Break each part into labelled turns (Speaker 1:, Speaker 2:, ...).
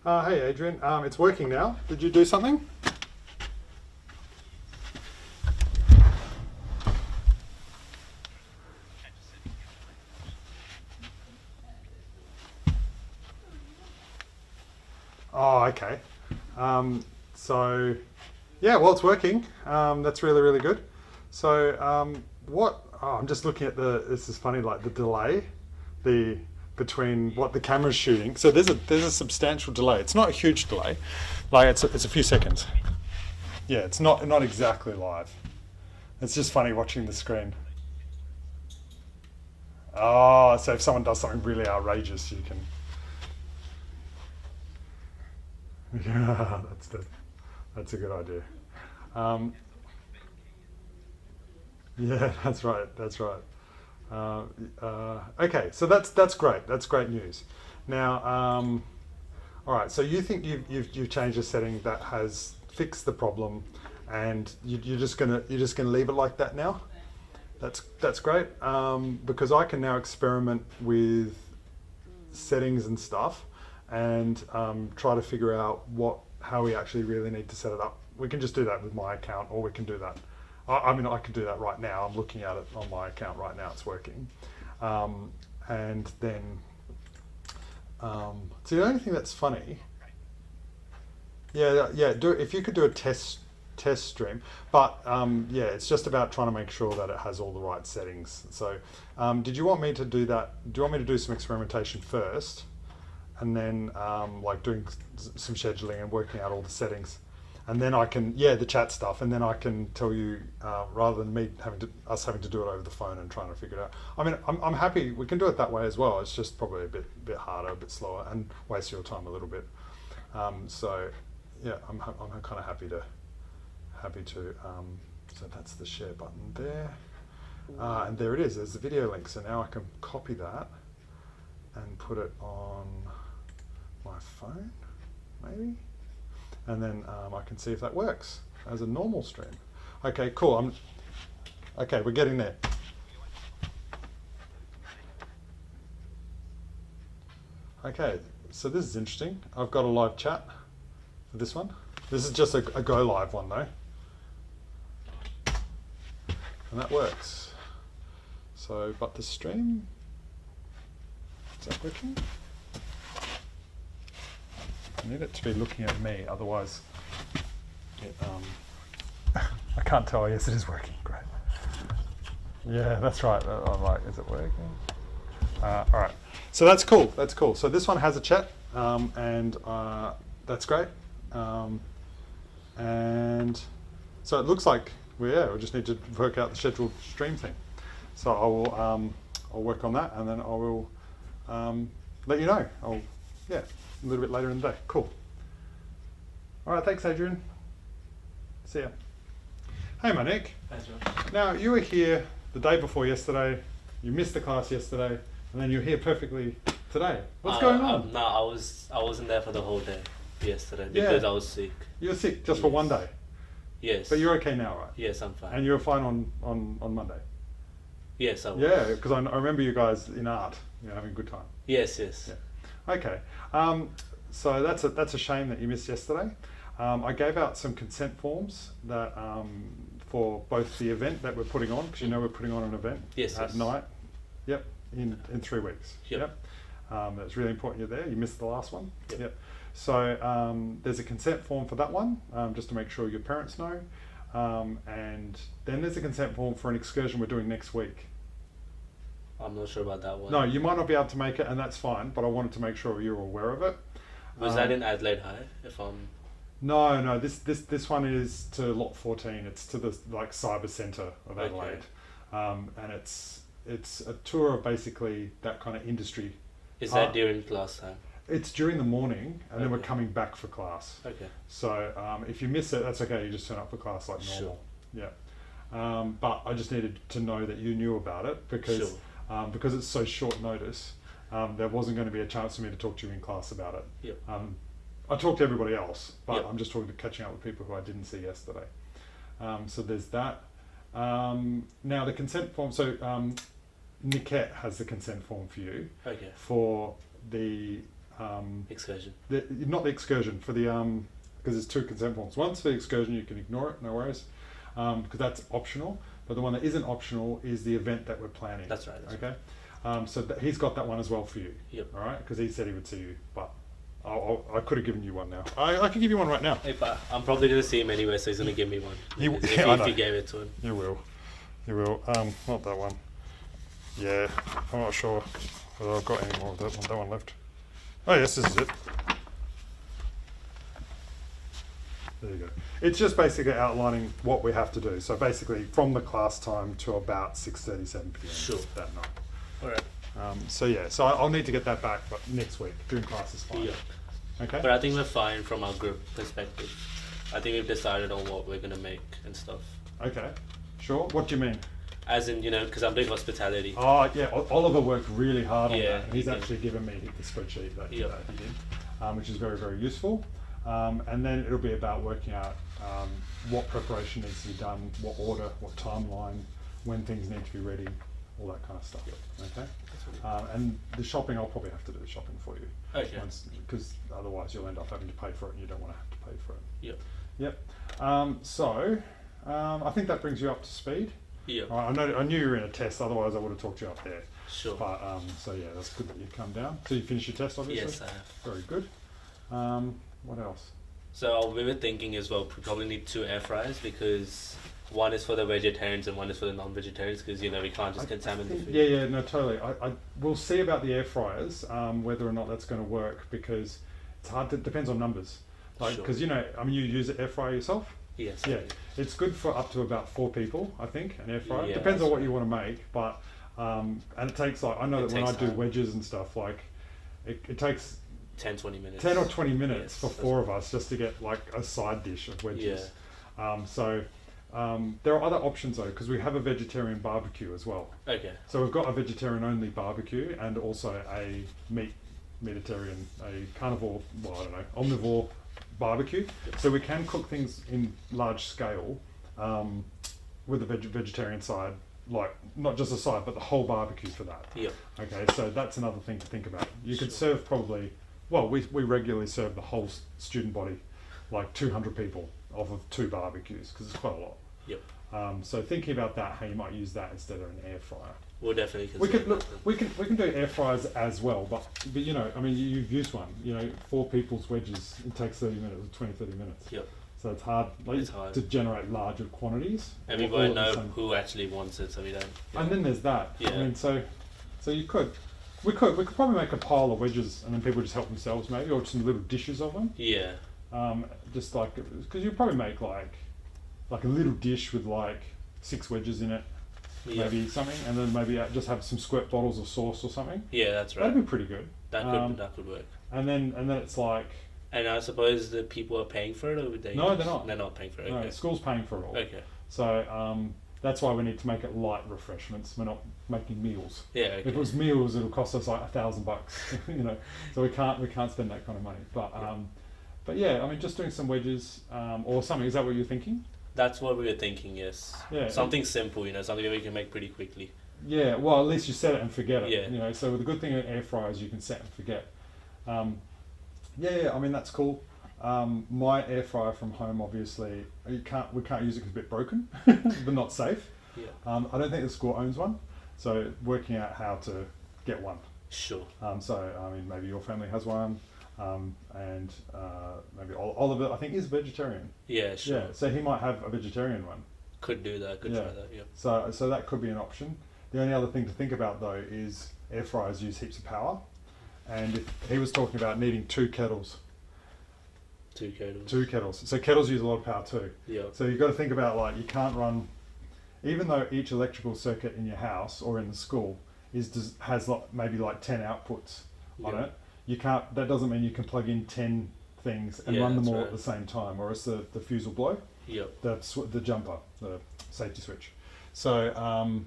Speaker 1: Hey Adrian, it's working now. Did you do something? Oh, okay. So, yeah, well, it's working. That's really, really good. So, I'm just looking at this is funny, like the delay, the between what the camera's shooting. So there's a substantial delay. It's not a huge delay, like it's a few seconds. Yeah, it's not exactly live. It's just funny watching the screen. Oh, so if someone does something really outrageous, you can. Yeah, that's a good idea. Um, yeah, that's right. That's right. Uh, okay, so that's great. That's great news. Now, all right. So you think you've changed a setting that has fixed the problem, and you're just gonna leave it like that now? That's great. Because I can now experiment with settings and stuff, and try to figure out how we actually really need to set it up. We can just do that with my account, or we can do that. I mean, I can do that right now. I'm looking at it on my account right now. It's working, and then so the only thing that's funny, yeah, yeah. Do if you could do a test stream, but yeah, it's just about trying to make sure that it has all the right settings. So, did you want me to do that? Do you want me to do some experimentation first? And then like doing some scheduling and working out all the settings, and then I can the chat stuff, and then I can tell you rather than us having to do it over the phone and trying to figure it out. I mean, I'm happy we can do it that way as well. It's just probably a bit harder, a bit slower, and waste your time a little bit. So yeah, I'm kind of happy to. So that's the share button there, and there it is. There's the video link. So now I can copy that and put it on my phone, maybe, and then I can see if that works as a normal stream. Okay, cool. Okay, we're getting there. Okay, so this is interesting. I've got a live chat for this one. This is just a go live one though, and that works. So, but the stream, is that working? I need it to be looking at me, otherwise I can't tell. Yes, it is working. Great. Yeah, that's right. I'm like, is it working? All right. So that's cool. That's cool. So this one has a chat, and that's great. And so it looks like we just need to work out the scheduled stream thing. So I'll work on that, and then I will let you know. A little bit later in the day. Cool. All right, thanks, Adrian. See ya. Hey, Monique.
Speaker 2: Thanks, Josh.
Speaker 1: Now, you were here the day before yesterday, you missed the class yesterday, and then you're here perfectly today. What's going on?
Speaker 2: No, I wasn't there for the whole day yesterday because I was sick.
Speaker 1: You were sick just for one day?
Speaker 2: Yes.
Speaker 1: But you're okay now, right?
Speaker 2: Yes, I'm fine.
Speaker 1: And you were fine on Monday?
Speaker 2: Yes, I was.
Speaker 1: Yeah, because I remember you guys in art, having a good time.
Speaker 2: Yes, yes.
Speaker 1: Yeah. Okay. So that's a shame that you missed yesterday. I gave out some consent forms that for both the event that we're putting on, because we're putting on an event at night. Yep, in 3 weeks.
Speaker 2: Yep.
Speaker 1: It's really important you're there. You missed the last one. Yep. So there's a consent form for that one, just to make sure your parents know. And then there's a consent form for an excursion we're doing next week.
Speaker 2: I'm not sure about that one.
Speaker 1: No, you might not be able to make it, and that's fine, but I wanted to make sure you're aware of it.
Speaker 2: Was that in Adelaide High? If I'm...
Speaker 1: No, this one is to Lot 14. It's to the cyber centre of Adelaide. Okay. And it's a tour of basically that kind of industry.
Speaker 2: Is that during class time?
Speaker 1: It's during the morning, and then we're coming back for class.
Speaker 2: Okay.
Speaker 1: So if you miss it, that's okay. You just turn up for class like normal. Sure. Yeah. But I just needed to know that you knew about it because it's so short notice. There wasn't going to be a chance for me to talk to you in class about it.
Speaker 2: Yep.
Speaker 1: I talked to everybody else, but
Speaker 2: Yep.
Speaker 1: I'm just catching up with people who I didn't see yesterday. So there's that. Now the consent form. So Niket has the consent form for you.
Speaker 2: Okay.
Speaker 1: For the
Speaker 2: Excursion.
Speaker 1: Not the excursion, for the because there's 2 consent forms. One's for the excursion, you can ignore it, no worries, because that's optional. But the one that isn't optional is the event that we're planning.
Speaker 2: That's right.
Speaker 1: Okay. So he's got that one as well for you.
Speaker 2: Yep.
Speaker 1: All right, because he said he would see you, but I could have given you one now. I can give you one right now.
Speaker 2: Hey, but I'm probably going to see him anyway, so he's going to give me one. If you gave it to him.
Speaker 1: You will. You will. Not that one. Yeah, I'm not sure whether I've got any more of that one left. Oh yes, this is it. There you go. It's just basically outlining what we have to do. So basically from the class time to about 6:37 p.m.
Speaker 2: Sure.
Speaker 1: that night.
Speaker 2: All right.
Speaker 1: So yeah, so I'll need to get that back, but next week during class is fine.
Speaker 2: Yeah.
Speaker 1: Okay.
Speaker 2: But I think we're fine from our group perspective. I think we've decided on what we're going to make and stuff.
Speaker 1: Okay. Sure. What do you mean?
Speaker 2: As in, because I'm doing hospitality.
Speaker 1: Oh yeah, Oliver worked really hard on
Speaker 2: Yeah,
Speaker 1: that. And he's
Speaker 2: he did.
Speaker 1: actually given me the spreadsheet that,
Speaker 2: Yep.
Speaker 1: that he did, which is very, very useful. And then it'll be about working out what preparation needs to be done, what order, what timeline, when things need to be ready, all that kind of stuff.
Speaker 2: Yep.
Speaker 1: Okay. And the shopping, I'll probably have to do the shopping for you.
Speaker 2: Okay.
Speaker 1: Because otherwise you'll end up having to pay for it, and you don't want to have to pay for it.
Speaker 2: Yep.
Speaker 1: Yep. I think that brings you up to speed.
Speaker 2: Yep.
Speaker 1: I knew you were in a test, otherwise I would have talked you up there.
Speaker 2: Sure.
Speaker 1: But so yeah, that's good that you come down. So you finished your test, obviously.
Speaker 2: Yes, I have.
Speaker 1: Very good. What else?
Speaker 2: So we were thinking as well, we probably need 2 air fryers because one is for the vegetarians and one is for the non-vegetarians because we can't just contaminate the food.
Speaker 1: Yeah, no, totally. We'll see about the air fryers, whether or not that's going to work, because it's hard. It depends on numbers. Like,
Speaker 2: Sure.
Speaker 1: because you use an air fryer yourself.
Speaker 2: Yes.
Speaker 1: Yeah, it's good for up to about 4 people, I think, an air fryer.
Speaker 2: Yeah,
Speaker 1: Depends on
Speaker 2: that's
Speaker 1: what you want to make, but and it takes I know
Speaker 2: It
Speaker 1: that when I
Speaker 2: takes
Speaker 1: do
Speaker 2: time.
Speaker 1: wedges and stuff, it takes
Speaker 2: 10-20 minutes.
Speaker 1: 10 or 20 minutes
Speaker 2: Yes,
Speaker 1: for
Speaker 2: that's
Speaker 1: 4 of us just to get like a side dish of wedges.
Speaker 2: Yeah.
Speaker 1: There are other options though, because we have a vegetarian barbecue as well.
Speaker 2: Okay.
Speaker 1: So we've got a vegetarian only barbecue and also a Mediterranean, a carnivore, omnivore barbecue.
Speaker 2: Yep.
Speaker 1: So we can cook things in large scale with the vegetarian side, like not just a side, but the whole barbecue for that.
Speaker 2: Yep.
Speaker 1: Okay, so that's another thing to think about. You could
Speaker 2: Sure.
Speaker 1: serve probably, we regularly serve the whole student body, like 200 people off of 2 barbecues, because it's quite a lot.
Speaker 2: Yep.
Speaker 1: So thinking about that, how you might use that instead of an air fryer.
Speaker 2: We'll definitely
Speaker 1: We
Speaker 2: consider
Speaker 1: could look.
Speaker 2: that.
Speaker 1: We can do air fryers as well, but you've used one. 4 people's wedges. It takes 30 minutes, 20-30 minutes.
Speaker 2: Yep.
Speaker 1: So it's hard,
Speaker 2: It's hard.
Speaker 1: to generate larger quantities.
Speaker 2: And we
Speaker 1: all
Speaker 2: won't
Speaker 1: at the
Speaker 2: know
Speaker 1: same-
Speaker 2: who actually wants it, so we don't.
Speaker 1: And then there's that.
Speaker 2: Yeah.
Speaker 1: I mean, so we could probably make a pile of wedges, and then people just help themselves, maybe, or some little dishes of them.
Speaker 2: Yeah.
Speaker 1: Just like, because you probably make like a little dish with like 6 wedges in it,
Speaker 2: Yeah.
Speaker 1: maybe something, and then maybe just have some squirt bottles of sauce or something.
Speaker 2: Yeah, that's right.
Speaker 1: That'd be pretty good.
Speaker 2: That could work.
Speaker 1: And then it's like,
Speaker 2: And I suppose the people are paying for it, or would they?
Speaker 1: No, they're not.
Speaker 2: They're not paying for it.
Speaker 1: no,
Speaker 2: Okay.
Speaker 1: school's paying for it all.
Speaker 2: Okay.
Speaker 1: So that's why we need to make it light refreshments. We're not making meals.
Speaker 2: Yeah. Okay.
Speaker 1: If it was meals, it'll cost us like $1,000, So we can't spend that kind of money. But yeah, I mean, just doing some wedges or something. Is that what you're thinking?
Speaker 2: That's what we were thinking. Yes.
Speaker 1: Yeah.
Speaker 2: Something simple, something that we can make pretty quickly.
Speaker 1: Yeah. Well, at least you set it and forget it.
Speaker 2: Yeah.
Speaker 1: So the good thing in air fryers, you can set and forget. Yeah. I mean, that's cool. My air fryer from home, obviously, we can't use it because it's a bit broken, but not safe.
Speaker 2: Yeah.
Speaker 1: I don't think the school owns one, so working out how to get one.
Speaker 2: Sure.
Speaker 1: So I mean, maybe your family has one, and maybe Oliver, I think, is vegetarian.
Speaker 2: Yeah. Sure.
Speaker 1: Yeah, so he might have a vegetarian one.
Speaker 2: Could do that. Could
Speaker 1: Yeah.
Speaker 2: try that. Yeah.
Speaker 1: So that could be an option. The only other thing to think about though is air fryers use heaps of power, and if he was talking about needing 2 kettles.
Speaker 2: 2 kettles.
Speaker 1: 2 kettles. So kettles use a lot of power too.
Speaker 2: Yeah.
Speaker 1: So you've got to think about, like, you can't run, even though each electrical circuit in your house or in the school has maybe like 10 outputs on
Speaker 2: Yeah.
Speaker 1: it. You can't. That doesn't mean you can plug in 10 things and
Speaker 2: Yeah,
Speaker 1: run them
Speaker 2: that's
Speaker 1: all
Speaker 2: right.
Speaker 1: at the same time, or else the fuse will blow.
Speaker 2: Yep.
Speaker 1: The jumper, the safety switch. So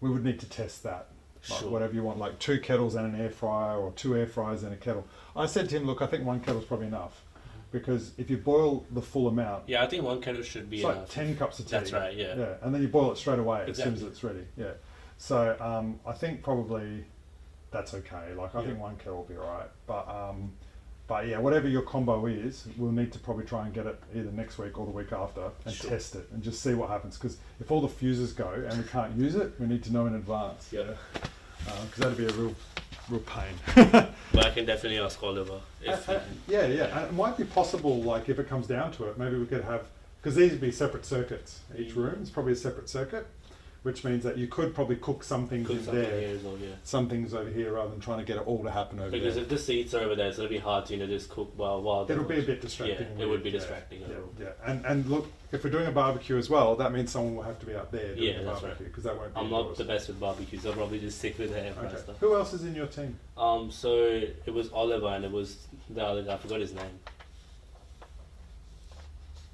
Speaker 1: we would need to test that. Like
Speaker 2: Sure.
Speaker 1: whatever you want, like 2 kettles and an air fryer, or 2 air fryers and a kettle. I said to him, look, I think 1 kettle's probably enough, because if you boil the full amount,
Speaker 2: Yeah, I think 1 kettle should be
Speaker 1: it's like
Speaker 2: enough.
Speaker 1: 10 cups of tea.
Speaker 2: That's right, yeah.
Speaker 1: Yeah, and then you boil it straight away as soon as
Speaker 2: Exactly.
Speaker 1: it's ready. Yeah. So I think probably that's okay. Like I
Speaker 2: Yeah.
Speaker 1: think one kettle will be alright. But yeah, whatever your combo is, we'll need to probably try and get it either next week or the week after and
Speaker 2: Sure.
Speaker 1: test it and just see what happens. Because if all the fuses go and we can't use it, we need to know in advance.
Speaker 2: Yeah.
Speaker 1: Because that'd be a real pain.
Speaker 2: But I can definitely ask Oliver if he can.
Speaker 1: Yeah. And it might be possible, like if it comes down to it, maybe we could have, because these would be separate circuits. Each room is probably a separate circuit, which means that you could probably cook some things
Speaker 2: Cook
Speaker 1: in
Speaker 2: something
Speaker 1: there,
Speaker 2: here as well, yeah.
Speaker 1: some things over here, rather than trying to get it all to happen over
Speaker 2: Because
Speaker 1: there.
Speaker 2: if the seats are over there, it's gonna be hard to just cook while
Speaker 1: It'll be a bit distracting.
Speaker 2: Yeah,
Speaker 1: and
Speaker 2: it would be
Speaker 1: weird,
Speaker 2: distracting.
Speaker 1: Yeah,
Speaker 2: overall.
Speaker 1: yeah. And look, if we're doing a barbecue as well, that means someone will have to be up there doing
Speaker 2: Yeah,
Speaker 1: the
Speaker 2: that's
Speaker 1: barbecue
Speaker 2: right.
Speaker 1: because that won't be
Speaker 2: I'm not
Speaker 1: indoors.
Speaker 2: the best with barbecues. I'll probably just stick with the air fryer
Speaker 1: Okay.
Speaker 2: stuff.
Speaker 1: Who else is in your team?
Speaker 2: So it was Oliver and it was the other guy. I forgot his name.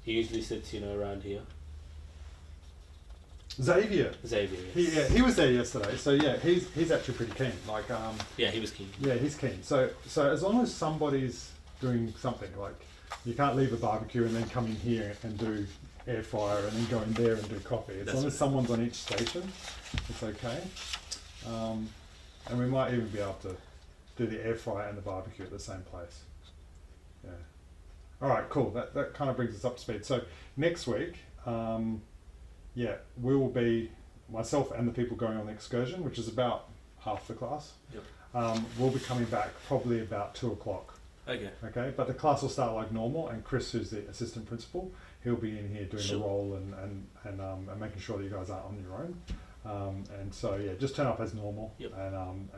Speaker 2: He usually sits, around here.
Speaker 1: Xavier.
Speaker 2: Xavier. Yes.
Speaker 1: He was there yesterday, so yeah, he's actually pretty keen. Like
Speaker 2: Yeah, he was keen.
Speaker 1: yeah, he's keen. So as long as somebody's doing something, like you can't leave a barbecue and then come in here and do air fryer and then go in there and do coffee. As
Speaker 2: That's
Speaker 1: long as
Speaker 2: right.
Speaker 1: someone's on each station, it's okay. And we might even be able to do the air fryer and the barbecue at the same place. Yeah. All right, cool. That kind of brings us up to speed. So next week, yeah, we will be, myself and the people going on the excursion, which is about half the class.
Speaker 2: Yep.
Speaker 1: We'll be coming back probably about 2 o'clock.
Speaker 2: Okay.
Speaker 1: Okay, but the class will start like normal, and Chris, who's the assistant principal, he'll be in here doing
Speaker 2: Sure.
Speaker 1: the role and making sure that you guys aren't on your own. And so yeah, just turn up as normal,
Speaker 2: Yep.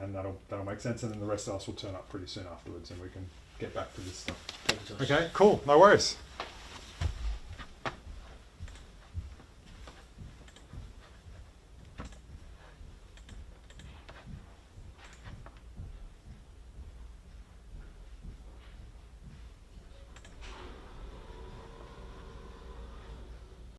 Speaker 1: and that'll make sense. And then the rest of us will turn up pretty soon afterwards, and we can get back to this stuff.
Speaker 2: Thank you, Josh.
Speaker 1: Okay, cool. No worries.